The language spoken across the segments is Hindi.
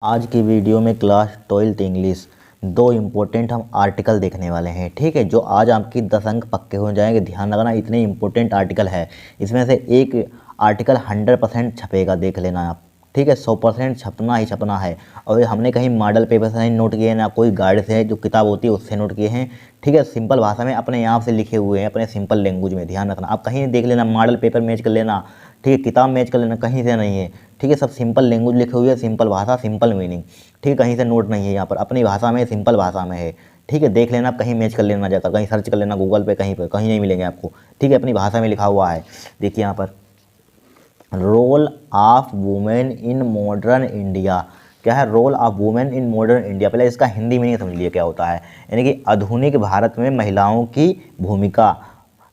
आज की वीडियो में क्लास 12th इंग्लिश दो इम्पोर्टेंट हम आर्टिकल देखने वाले हैं। ठीक है, जो आज आपकी 10 अंक पक्के हो जाएंगे। ध्यान रखना, इतने इम्पोर्टेंट आर्टिकल है। इसमें से एक आर्टिकल 100% छपेगा, देख लेना आप। ठीक है, 100% छपना ही छपना है। और हमने कहीं मॉडल पेपर से नहीं नोट किए ना कोई गाइड से जो किताब होती है उससे नोट किए हैं। ठीक है, सिंपल भाषा में अपने यहाँ से लिखे हुए हैं, अपने सिंपल लैंग्वेज में। ध्यान रखना, आप कहीं देख लेना, मॉडल पेपर मैच कर लेना। ठीक है, किताब मैच कर लेना, कहीं से नहीं है। ठीक है, सब सिंपल लैंग्वेज लिखे हुए है, सिंपल भाषा, सिंपल मीनिंग। ठीक है, कहीं से नोट नहीं है, यहाँ पर अपनी भाषा में, सिंपल भाषा में है। ठीक है, देख लेना, कहीं मैच कर लेना, जाकर कहीं सर्च कर लेना गूगल पे, कहीं पर कहीं नहीं मिलेंगे आपको। ठीक है, अपनी भाषा में लिखा हुआ है। देखिए यहाँ पर, role of women in modern India. क्या है role of women in modern India? पहले इसका हिंदी मीनिंग समझ लिए क्या होता है। यानी कि आधुनिक भारत में महिलाओं की भूमिका।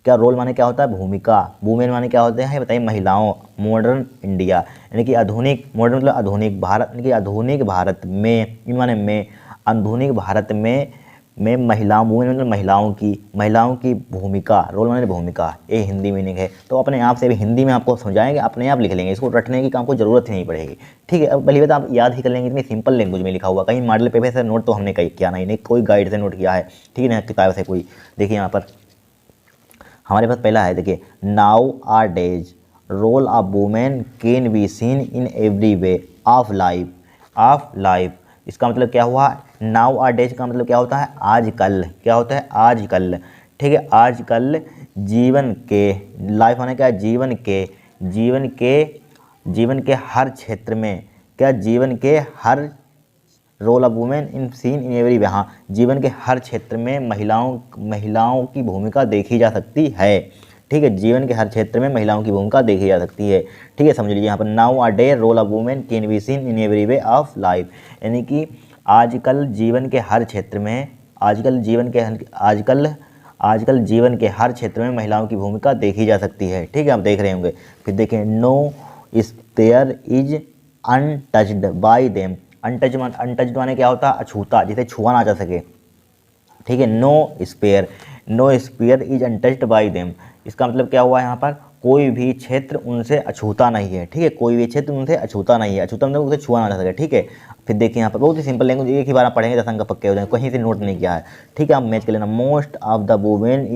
क्या रोल माने क्या होता है? भूमिका। वुमेन माने क्या होते हैं बताइए? महिलाओं। मॉडर्न इंडिया यानी कि आधुनिक, मॉडर्न मतलब आधुनिक, भारत यानी कि आधुनिक भारत में, इन माने में, आधुनिक भारत में महिलाओं, वुमेन मतलब महिलाओं की भूमिका। रोल माने भूमिका, ये हिंदी मीनिंग है। तो अपने आप से भी हिंदी में आपको समझाएंगे, अपने आप लिख लेंगे, इसको रटने की काम को जरूरत ही नहीं पड़ेगी। ठीक है, अब पहली बात आप याद ही कर लेंगे, इतनी सिंपल लैंग्वेज में लिखा हुआ। कहीं मॉडल पेपर से नोट तो हमने कहीं किया नहीं, कोई गाइड से नोट किया है। ठीक है ना, किताब से कोई। देखिए यहाँ पर हमारे पास पहला है, देखिए, nowadays role of women can be seen in every way of life. इसका मतलब क्या हुआ? नाउ आर डेज का मतलब क्या होता है? आजकल। क्या होता है? आजकल। ठीक है, आजकल जीवन के, लाइफ माने क्या? जीवन के हर क्षेत्र में, क्या जीवन के हर, role of women in seen in every way, हाँ, जीवन के हर क्षेत्र में महिलाओं की भूमिका देखी जा सकती है। ठीक है, जीवन के हर क्षेत्र में महिलाओं की भूमिका देखी जा सकती है। ठीक है, समझ लीजिए यहाँ पर, nowadays role of women can be seen in every way of life. यानी कि आजकल जीवन के हर क्षेत्र में, आजकल जीवन के हर क्षेत्र में महिलाओं की भूमिका देखी जा सकती है। ठीक है, आप देख रहे होंगे। फिर देखिए, no sphere is untouched by them. Untouched माने क्या होता है? अछूता, जिसे छुआ ना जा सके। ठीक है, no sphere is untouched by them. इसका मतलब क्या हुआ यहाँ पर? कोई भी क्षेत्र उनसे अछूता नहीं है। ठीक है, कोई भी क्षेत्र उनसे अछूता नहीं है। अछूता मतलब उसे छुआ ना जा सके। ठीक है, फिर देखिए यहाँ पर बहुत ही सिंपल लैंग्वेज, एक ही बार आप पढ़ेंगे 10 अंक पक्के हो जाएंगे, कहीं से नोट नहीं किया है। ठीक है, आप मैच कर लेना। Most of the women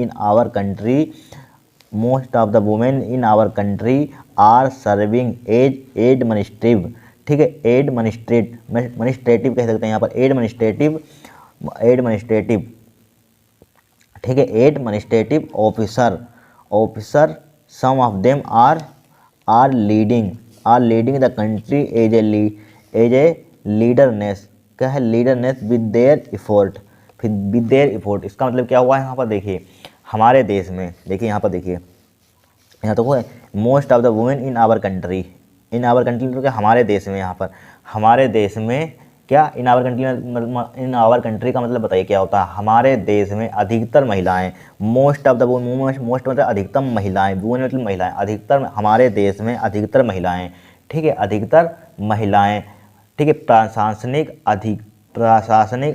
in our country are serving as administrative. ठीक है, एडमिनिस्ट्रेटिव कह सकते हैं यहाँ पर, एडमिनिस्ट्रेटिव। ठीक है, administrative officer some of them are leading the country as a leaderness. क्या है? Leaderness with their effort. फिर विद देयर एफर्ट, इसका मतलब क्या हुआ है यहाँ पर? देखिए, हमारे देश में, देखिए यहाँ पर, देखिए यहाँ तो वो है, most of the women in our country तो क्या? हमारे देश में। यहाँ पर हमारे देश में क्या? इन आवर कंट्री का मतलब बताइए क्या होता है? हमारे देश में अधिकतर महिलाएं। मोस्ट ऑफ द, मोस्ट मतलब अधिकतम महिलाएं, वुमेन मतलब महिलाएं, अधिकतर हमारे देश में अधिकतर महिलाएं। ठीक है, अधिकतर महिलाएं। ठीक है, प्रशासनिक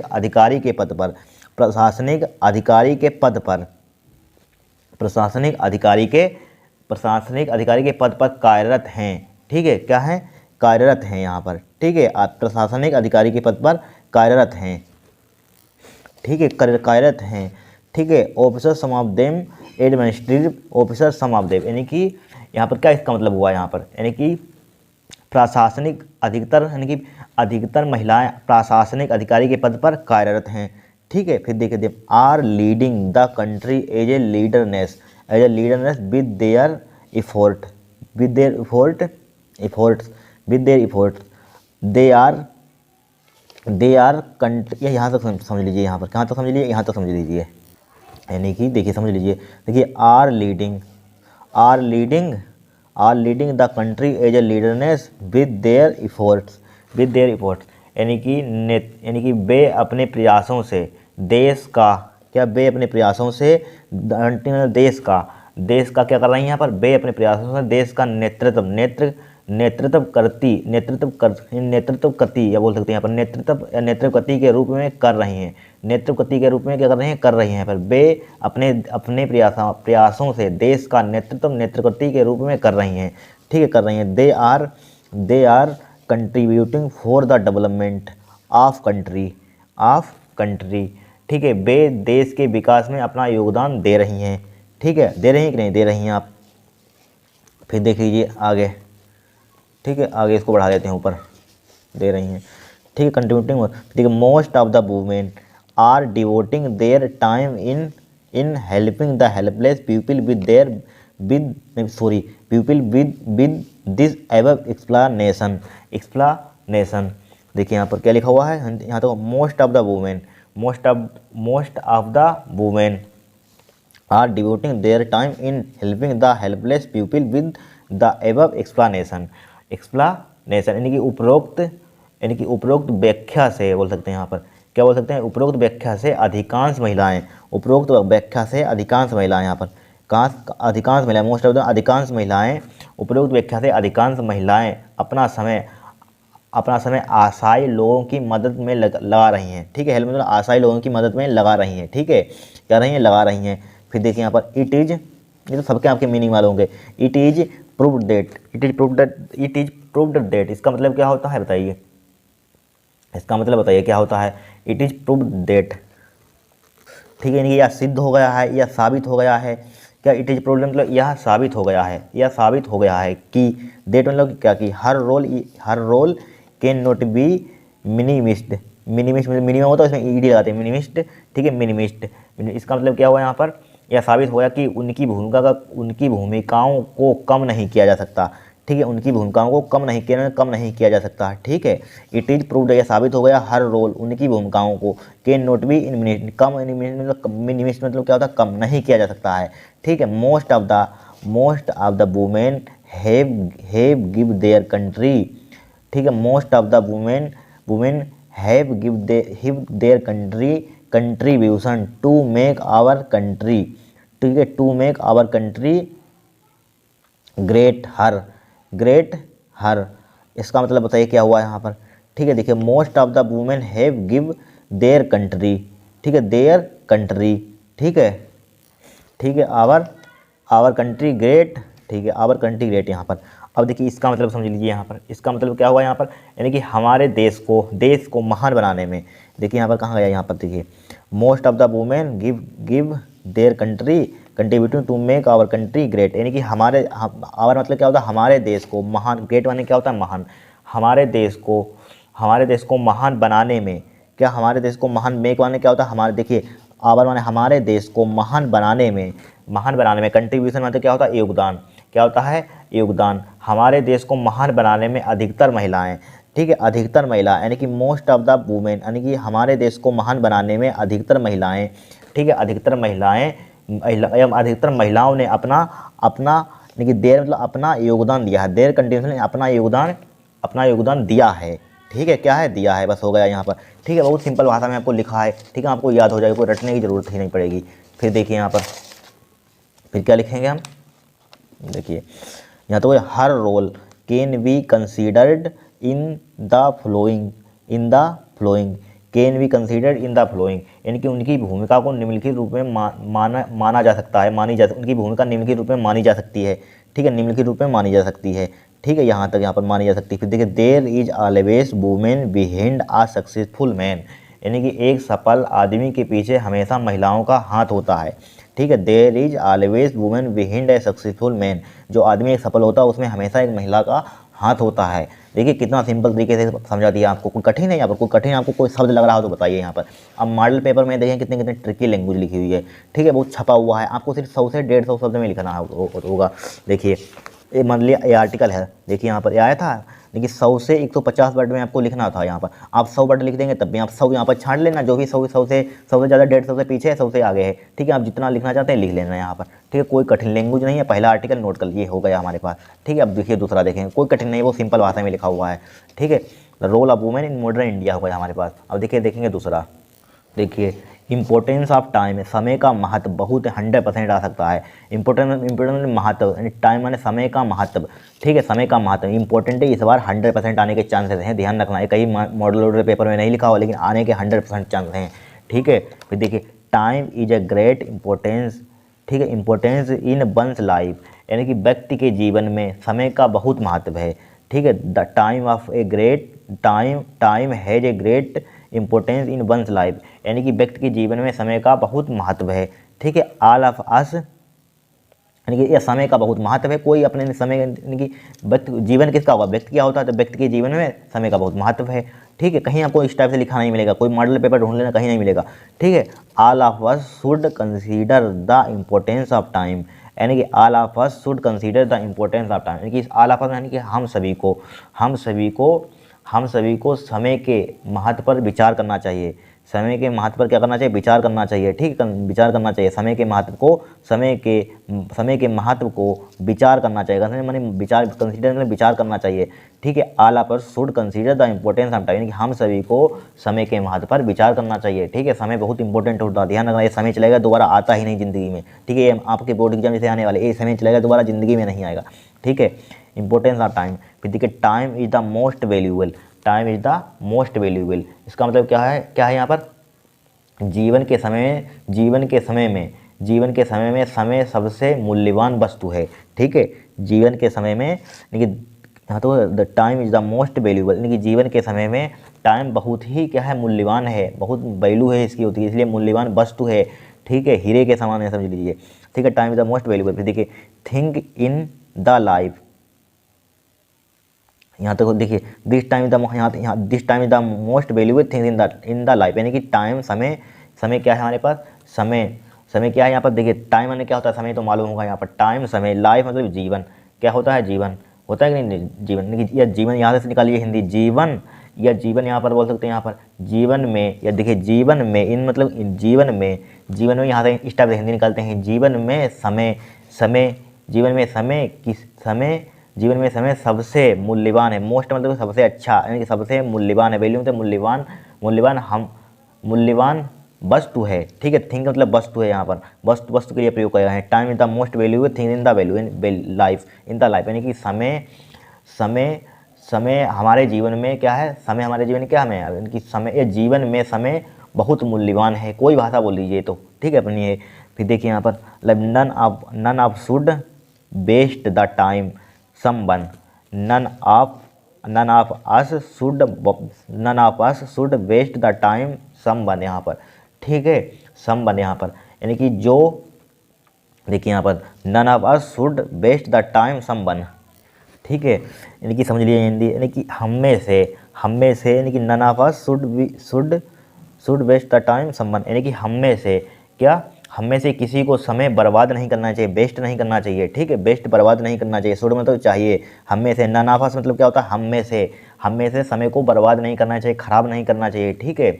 अधिकारी के पद पर, प्रशासनिक अधिकारी के पद पर कार्यरत हैं। ठीक है, क्या है? कार्यरत हैं यहाँ पर। ठीक है, प्रशासनिक अधिकारी के पद पर कार्यरत हैं। ठीक है, कार्यरत हैं। ठीक है, officer some of them administrative officer some of them, यानी कि यहाँ पर क्या इसका मतलब हुआ यहाँ पर? यानी कि प्रशासनिक अधिकतर, यानी कि अधिकतर महिलाएं प्रशासनिक अधिकारी के पद पर कार्यरत हैं। ठीक है, फिर देखिए, are leading the country as a leaderness with their effort, they are country. यहाँ तक समझ लीजिए, यहाँ पर कहाँ तक समझ लीजिए? यहाँ तक समझ लीजिए। यानी कि देखिए, समझ लीजिए, देखिए, are leading the country as a leaderness with their efforts, यानी कि वे अपने प्रयासों से देश का, क्या? वे अपने प्रयासों से देश का क्या कर रही हैं यहाँ पर? वे अपने प्रयासों से देश का नेतृत्व करती, या बोल सकते हैं यहाँ पर नेतृत्व करती के रूप में कर रही हैं। नेतृत्व करती के रूप में क्या कर रहे हैं? कर रही हैं। पर वे अपने प्रयासों से देश का नेतृत्व करती के रूप में कर रही हैं। ठीक है, कर रही हैं। They are contributing for the development of country, ठीक है, वे देश के विकास में अपना योगदान दे रही हैं, ठीक है, दे रही हैं कि नहीं दे रही हैं आप। फिर देख लीजिए आगे, ठीक है, आगे इसको बढ़ा देते हैं ऊपर, दे रही हैं, ठीक है, कंट्रीब्यूटिंग, ठीक है, most of the women are devoting their time in helping the helpless people with this above explanation. देखिए यहाँ पर क्या लिखा हुआ है, यहाँ तो most of the women are devoting their time in helping the helpless people with the above explanation यानी कि उपरोक्त व्याख्या से बोल सकते हैं, यहाँ पर क्या बोल सकते हैं, उपरोक्त व्याख्या से अधिकांश महिलाएं, यहाँ पर कहाँ अधिकांश महिलाएं, मोस्ट ऑफ द अधिकांश महिलाएं, उपरोक्त व्याख्या से अधिकांश महिलाएं अपना समय आशाई लोगों की मदद में लगा रही हैं, ठीक है, हेल्प मतलब आशाई लोगों की मदद में लगा रही हैं, ठीक है, क्या रही हैं, लगा रही हैं। फिर देखिए यहाँ पर इट इज़, ये तो सबके आपके मीनिंग वाले होंगे, इट इज़ प्रूव्ड डेट, इसका मतलब क्या होता है बताइए, इसका मतलब बताइए क्या होता है, इट इज़ प्रूव्ड डेट, ठीक है, यानी कि यह सिद्ध हो गया है, यह साबित हो गया है, क्या इट इज प्रूव्ड मतलब यह साबित हो गया है, कि डेट मतलब क्या, कि her role can not be minimised, minimum होता है इसमें ईडी लगाते हैं, मिनिमिस्ड, ठीक है, मिनिमिस्ड, इसका मतलब क्या हुआ यहाँ पर, यह साबित हो गया कि उनकी भूमिकाओं को कम नहीं किया जा सकता, ठीक है, उनकी भूमिकाओं को कम नहीं किया जा सकता, ठीक है, इट इज प्रूव्ड, यह साबित हो गया, हर रोल उनकी भूमिकाओं को कैन नॉट बी मिनिमिस्ट मतलब क्या होता है, कम नहीं किया जा सकता है, ठीक है, most of the women have give their country, ठीक है, most of the women have give their contribution to make our country, ठीक है, to make our country great her, इसका मतलब बताइए क्या हुआ यहाँ पर, ठीक है, देखिए most of the women have give their country, ठीक है, देयर कंट्री, ठीक है, आवर कंट्री ग्रेट, ठीक है, आवर कंट्री ग्रेट यहाँ पर। अब देखिए इसका मतलब समझ लीजिए यहाँ पर, इसका मतलब क्या हुआ यहाँ पर, यानी कि हमारे देश को महान बनाने में, देखिए यहाँ पर कहाँ गया, यहाँ पर देखिए most of the women give their contributing to make our country great, यानी कि आवर मतलब क्या होता है, हमारे देश को महान, ग्रेट माने क्या होता है, महान, हमारे देश को महान बनाने में, क्या हमारे देश को महान, मेक माने क्या होता है, हमारे, देखिए आवर माने हमारे देश को महान बनाने में, कंट्रीब्यूशन मतलब क्या होता है, योगदान, क्या होता है, योगदान, हमारे देश को महान बनाने में अधिकतर महिलाएं, ठीक है, अधिकतर महिला, यानी कि मोस्ट ऑफ द वुमेन, यानी कि हमारे देश को महान बनाने में अधिकतर महिलाएं, ठीक है, अधिकतर महिलाओं ने अपना यानी कि देर मतलब अपना योगदान दिया है, देर कंटिन्यूसली अपना योगदान दिया है, ठीक है, क्या है, दिया है, बस हो गया यहाँ पर, ठीक है, बहुत सिंपल भाषा में आपको लिखा है, ठीक है, आपको याद हो जाएगा, कोई रटने की ज़रूरत ही नहीं पड़ेगी। फिर देखिए यहाँ पर फिर क्या लिखेंगे हम, देखिए यहाँ तो her role can be considered in the following, यानी कि उनकी भूमिका को निम्नलिखित रूप में माना जा सकता है, उनकी भूमिका निम्नलिखित रूप में मानी जा सकती है, ठीक है, निम्नलिखित रूप में मानी जा सकती है, ठीक है, यहाँ तक यहाँ पर मानी जा सकती है। फिर देखिए there is always women behind a successful man, यानी कि एक सफल आदमी के पीछे हमेशा महिलाओं का हाथ होता है, ठीक है, there is always women behind a successful man, जो आदमी एक सफल होता है उसमें हमेशा एक महिला का हाथ होता है। देखिए कितना सिंपल तरीके से समझा दिया आपको, कोई कठिन है यहाँ पर, कोई कठिन आपको कोई शब्द लग रहा हो तो बताइए यहाँ पर। अब मॉडल पेपर में देखें कितने कितने ट्रिकी लैंग्वेज लिखी हुई है, ठीक है, बहुत छपा हुआ है, आपको सिर्फ 100 से 150 शब्द में लिखना होगा। देखिए ये मान लिया ये आर्टिकल है, देखिए यहाँ पर ये आया था, लेकिन 100 से 150 वर्ड में आपको लिखना था, यहाँ पर आप 100 वर्ड लिख देंगे तब भी आप 100 यहाँ पर छांट लेना, जो भी 100 से ज़्यादा 150 से पीछे है, 100 से आगे है, ठीक है, आप जितना लिखना चाहते हैं लिख लेना यहाँ पर, ठीक है, कोई कठिन लैंग्वेज नहीं है। पहला आर्टिकल नोट कर लिए, हो गया हमारे पास, ठीक है। अब देखिए दूसरा देखें, कोई कठिन नहीं है, वो सिंपल भाषा में लिखा हुआ है, ठीक है, role of women in modern India हो गया हमारे पास। अब देखिए देखेंगे दूसरा, देखिए इंपॉर्टेंस ऑफ टाइम, समय का महत्व बहुत 100% आ सकता है। इंपॉर्टेंट महत्व यानी टाइम माने समय का महत्व, ठीक है, समय का महत्व इंपॉर्टेंट है, इस बार 100% आने के चांसेस हैं, ध्यान रखना है, कहीं मॉडल पेपर में नहीं लिखा हो लेकिन आने के 100% चांस हैं, ठीक है। फिर देखिए time is a great importance, ठीक है, इंपॉर्टेंस इन वंस लाइफ, यानी कि व्यक्ति के जीवन में समय का बहुत महत्व है, ठीक है। The time of a great time has a great importance in one's life, यानी कि व्यक्ति के जीवन में समय का बहुत महत्व है, ठीक है। ऑल ऑफ अस, यानी कि यह समय का बहुत महत्व है। कोई अपने समय, यानी कि व्यक्ति जीवन किसका होगा, व्यक्ति क्या होता है, तो व्यक्ति के जीवन में समय का बहुत महत्व है, ठीक है। कहीं आपको इस टाइप से लिखा नहीं मिलेगा, कोई मॉडल पेपर ढूंढ लेना, कहीं नहीं मिलेगा, ठीक है। All of us should consider the importance of time, यानी कि all of us should consider the importance of time, यानी कि ऑल ऑफ अस यानी कि हम सभी को समय के महत्व पर विचार करना चाहिए, समय के महत्व पर क्या करना चाहिए, विचार करना चाहिए, ठीक है। विचार करना चाहिए समय के महत्व को, समय के महत्व को विचार करना चाहिए, माने विचार, कंसीडर में विचार करना चाहिए, ठीक है। All of us should consider the importance of time, यानी कि हम सभी को समय के महत्व पर विचार करना चाहिए, ठीक है। समय बहुत इंपॉर्टेंट होता है, ध्यान रखना, ये समय चलेगा दोबारा आता ही नहीं ज़िंदगी में, ठीक है। ये आपके बोर्ड एग्जाम से आने वाले, ये समय चलेगा दोबारा ज़िंदगी में नहीं आएगा, ठीक है। इंपॉर्टेंस ऑफ टाइम, फिर देखिए time is the most valuable, time is the most valuable, इसका मतलब क्या है यहाँ पर, जीवन के समय में समय सबसे मूल्यवान वस्तु है, ठीक है। जीवन के समय में, यानी कि यहाँ तो the time is the most valuable, यानी कि जीवन के समय में टाइम बहुत ही क्या है, मूल्यवान है, बहुत वैल्यू है इसकी होती है, इसलिए मूल्यवान वस्तु है, ठीक है। हीरे के समान है, समझ लीजिए, ठीक है। Time is the most valuable. फिर देखिए थिंक इन द लाइफ, यहाँ तक देखिए दिस टाइम द यहाँ this time is the most valuable thing in the life, यानी कि टाइम, समय क्या है हमारे पास, समय क्या है यहाँ पर, देखिए टाइम यानी क्या होता है, समय तो मालूम होगा यहाँ पर, टाइम, समय, लाइफ मतलब जीवन, क्या होता है, जीवन होता है कि नहीं, जीवन, या जीवन यहाँ से निकालिए हिंदी, जीवन या जीवन यहाँ पर बोल सकते हैं, यहाँ पर जीवन में, या देखिए जीवन में, इन मतलब जीवन में यहाँ से इस टाइप से हिंदी निकालते हैं, जीवन में जीवन में समय सबसे मूल्यवान है, मोस्ट मतलब सबसे अच्छा, यानी कि सबसे मूल्यवान है, वैल्यू मतलब मूल्यवान वस्तु है, ठीक है। थिंक मतलब वस्तु है, यहाँ पर वस्तु के लिए प्रयोग किया है। Time is the most valuable thing in the value in life, यानी कि समय हमारे जीवन में क्या है, समय हमारे जीवन में क्या है, यानी कि जीवन में समय बहुत मूल्यवान है, कोई भाषा बोल लीजिए तो, ठीक है अपनी है। फिर देखिए यहाँ पर none of should waste the time someone, none of us should waste the time someone, यहाँ पर, ठीक है, समवन यहाँ पर, यानी कि जो, देखिए यहाँ पर none of us should waste the time someone, ठीक है, यानी कि समझ लीजिए हिंदी, यानी कि हम में से, यानी कि none of us should waste the time someone, यानी कि हम में से किसी को समय बर्बाद नहीं करना चाहिए, वेस्ट नहीं करना चाहिए, ठीक है, वेस्ट बर्बाद नहीं करना चाहिए, शुड मतलब चाहिए, हम में से, नन ऑफ अस मतलब क्या होता है, हम में से समय को बर्बाद नहीं करना चाहिए, खराब नहीं करना चाहिए, ठीक है,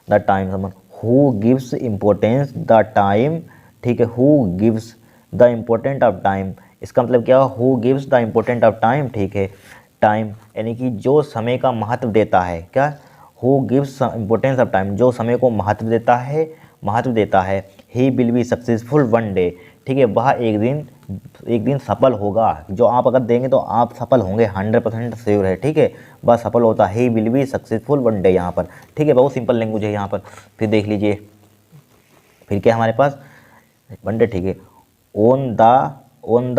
the time someone, who gives importance the time, ठीक है, who gives the important of time, इसका मतलब क्या, who gives the important of time, ठीक है। टाइम यानी कि जो समय का महत्व देता है, क्या, who gives importance of time, जो समय को महत्व देता है, he will be successful one day, ठीक है, वह एक दिन सफल होगा, जो आप अगर देंगे तो आप सफल होंगे, 100% श्योर है, ठीक है, वह सफल होता है, he will be successful one day, यहाँ पर, ठीक है, बहुत सिंपल लैंग्वेज है यहाँ पर। फिर देख लीजिए, फिर क्या हमारे पास वन डे, ठीक है, ऑन द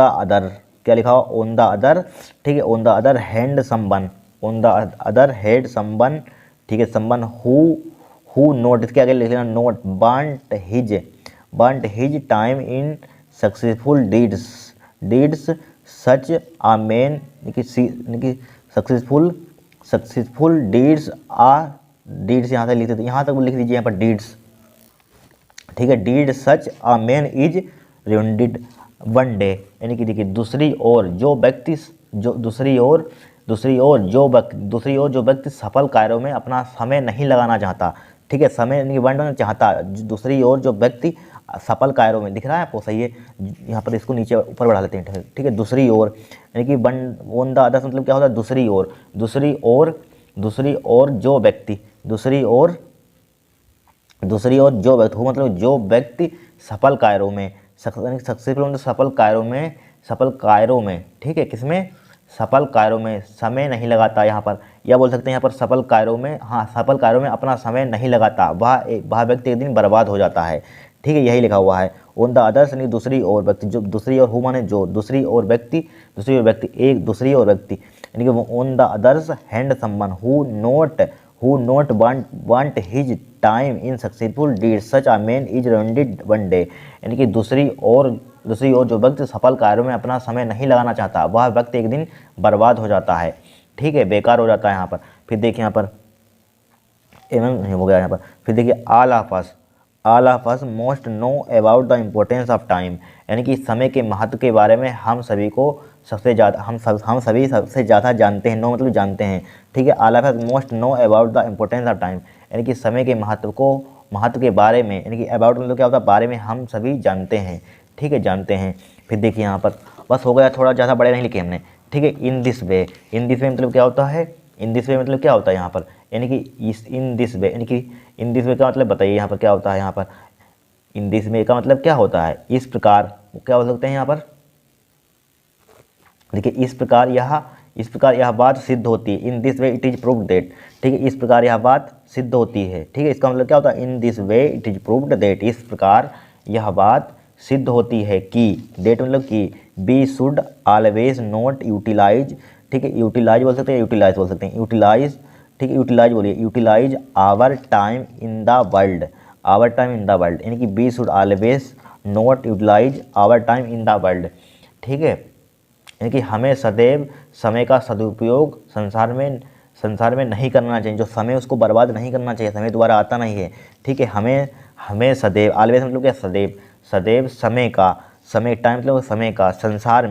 अदर, क्या लिखा हुआ, ऑन द अदर, ठीक है, on the other hand someone, on the other hand someone, ठीक है, समवन हु नोट, इसके आगे लिख लेना note, burnt his time in successful deeds such a man, successful deeds यहाँ से लिख देते, यहाँ तक लिख दीजिए यहाँ पर डीड्स, ठीक है, deed such a man is rewarded one day, यानी कि देखिए दूसरी ओर जो व्यक्ति सफल कार्यों में अपना समय नहीं लगाना चाहता, ठीक है, समय यानी कि वन चाहता, दूसरी ओर जो व्यक्ति सफल कार्यों में, दिख रहा है आपको, सही है, यहाँ पर इसको नीचे ऊपर बढ़ा लेते हैं, ठीक है, दूसरी ओर, यानी कि वन ऑन द अदर मतलब क्या होता है, दूसरी ओर जो व्यक्ति मतलब जो व्यक्ति सफल कार्यों में, सक्सेसफुल सफल कार्यों में, ठीक है, किसमें, सफल कार्यों में समय नहीं लगाता, यहाँ पर या बोल सकते हैं यहाँ पर सफल कार्यों में अपना समय नहीं लगाता, वह व्यक्ति एक दिन बर्बाद हो जाता है, ठीक है, यही लिखा हुआ है, ऑन द अदर्स यानी दूसरी और व्यक्ति, जो दूसरी और हु माने जो, दूसरी और व्यक्ति, एक दूसरी और व्यक्ति, यानी कि on the others hand someone who not want his time in successful deed such a man is rendered one day, यानी कि दूसरी और जो व्यक्ति सफल कार्यों में अपना समय नहीं लगाना चाहता, वह व्यक्ति एक दिन बर्बाद हो जाता है, ठीक है, बेकार हो जाता है यहाँ पर। फिर देखिए यहाँ पर एवं हो गया यहाँ पर। फिर देखिए all of us most know about the importance of time, यानी कि समय के महत्व के बारे में हम सभी को सबसे ज़्यादा हम सभी सबसे ज़्यादा जानते हैं। नो मतलब जानते हैं, ठीक है। All of us most know about the importance of time, यानी कि समय के महत्व के बारे में, यानी कि अबाउट मतलब क्या होता है, बारे में हम सभी जानते हैं, ठीक है, जानते हैं। फिर देखिए यहाँ पर बस हो गया, थोड़ा ज़्यादा बड़े नहीं लिखे हमने, ठीक है। इन दिस वे मतलब क्या होता है, इन दिस वे मतलब क्या होता है यहाँ पर, यानी कि इस इन दिस वे, यानी कि इन दिस वे का मतलब बताइए यहाँ पर क्या होता है। यहाँ पर इन दिस वे का मतलब क्या होता है, इस प्रकार, क्या हो सकते हैं यहाँ पर, देखिए इस प्रकार यह बात सिद्ध होती है। In this way it is proved that, ठीक है, इस प्रकार यह बात सिद्ध होती है, ठीक है। इसका मतलब क्या होता है, in this way it is proved that, इस प्रकार यह बात सिद्ध होती है कि, डेट मतलब कि, we should always not utilize, ठीक है, यूटिलाइज बोल सकते हैं, यूटिलाइज बोल सकते हैं, यूटिलाइज, ठीक है, यूटिलाइज बोलिए, utilize our time in the world, our time in the world, यानी कि we should always not utilize our time in the world, ठीक है, यानी कि हमें सदैव समय का सदुपयोग संसार में नहीं करना चाहिए, जो समय उसको बर्बाद नहीं करना चाहिए, समय दोबारा आता नहीं है, ठीक है। हमें सदैव, ऑलवेज मतलब क्या, सदैव समय टाइम मतलब समय का, संसार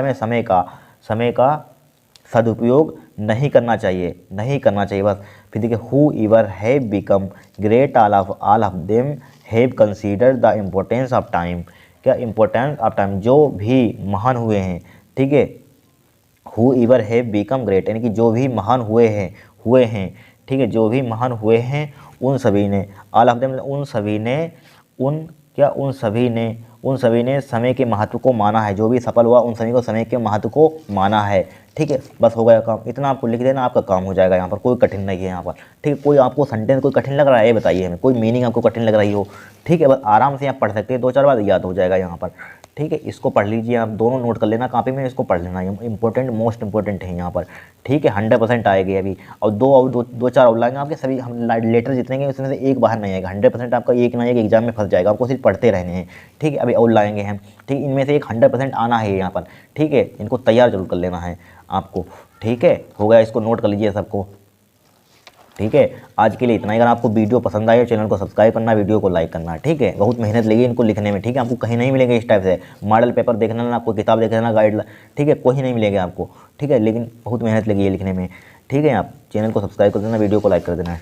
में समय का सदुपयोग नहीं करना चाहिए बस। फिर देखिए who ever have become great all of them have consider the importance of time, क्या इम्पोर्टेंस ऑफ टाइम, जो भी महान हुए हैं, ठीक है, who ever have become great, यानी कि जो भी महान हुए हैं, ठीक है, जो भी महान हुए हैं, उन सभी ने, ऑल ऑफ देम उन सभी ने समय के महत्व को माना है, जो भी सफल हुआ उन सभी को समय के महत्व को माना है, ठीक है। बस हो गया काम, इतना आपको लिख देना, आपका काम हो जाएगा। यहाँ पर कोई कठिन नहीं है यहाँ पर, ठीक है। कोई आपको सेंटेंस कोई कठिन लग रहा है ये बताइए हमें, कोई मीनिंग आपको कठिन लग रही हो, ठीक है, बस आराम से आप पढ़ सकते हैं, 2-4 बार याद हो जाएगा यहाँ पर, ठीक है। इसको पढ़ लीजिए आप, दोनों नोट कर लेना कॉपी में, इसको पढ़ लेना, इंपॉर्टेंट मोस्ट इंपॉर्टेंट है यहाँ पर, ठीक है। 100% आएगी अभी, और दो चार और लाएंगे आपके, सभी हम लेटर जितने उसमें से एक बाहर नहीं आएगा, 100% आपका एक ना एक एग्जाम में फंस जाएगा, आपको सिर्फ पढ़ते रहने हैं, ठीक है। अभी और लाएंगे हम, ठीक, इनमें से एक 100% आना है यहाँ पर, ठीक है, इनको तैयार जरूर कर लेना है आपको, ठीक है। हो गया, इसको नोट कर लीजिए सबको, ठीक है। आज के लिए इतना ही। अगर आपको वीडियो पसंद आए, चैनल को सब्सक्राइब करना, वीडियो को लाइक करना, ठीक है। बहुत मेहनत लगी इनको लिखने में, ठीक है, आपको कहीं नहीं मिलेंगे इस टाइप से मॉडल पेपर देखना ना, आपको किताब देख लेना, गाइड, ठीक है, कोई नहीं मिलेगा आपको, ठीक है, लेकिन बहुत मेहनत लगी है लिखने में, ठीक है। आप चैनल को सब्सक्राइब कर देना, वीडियो को लाइक कर देना है।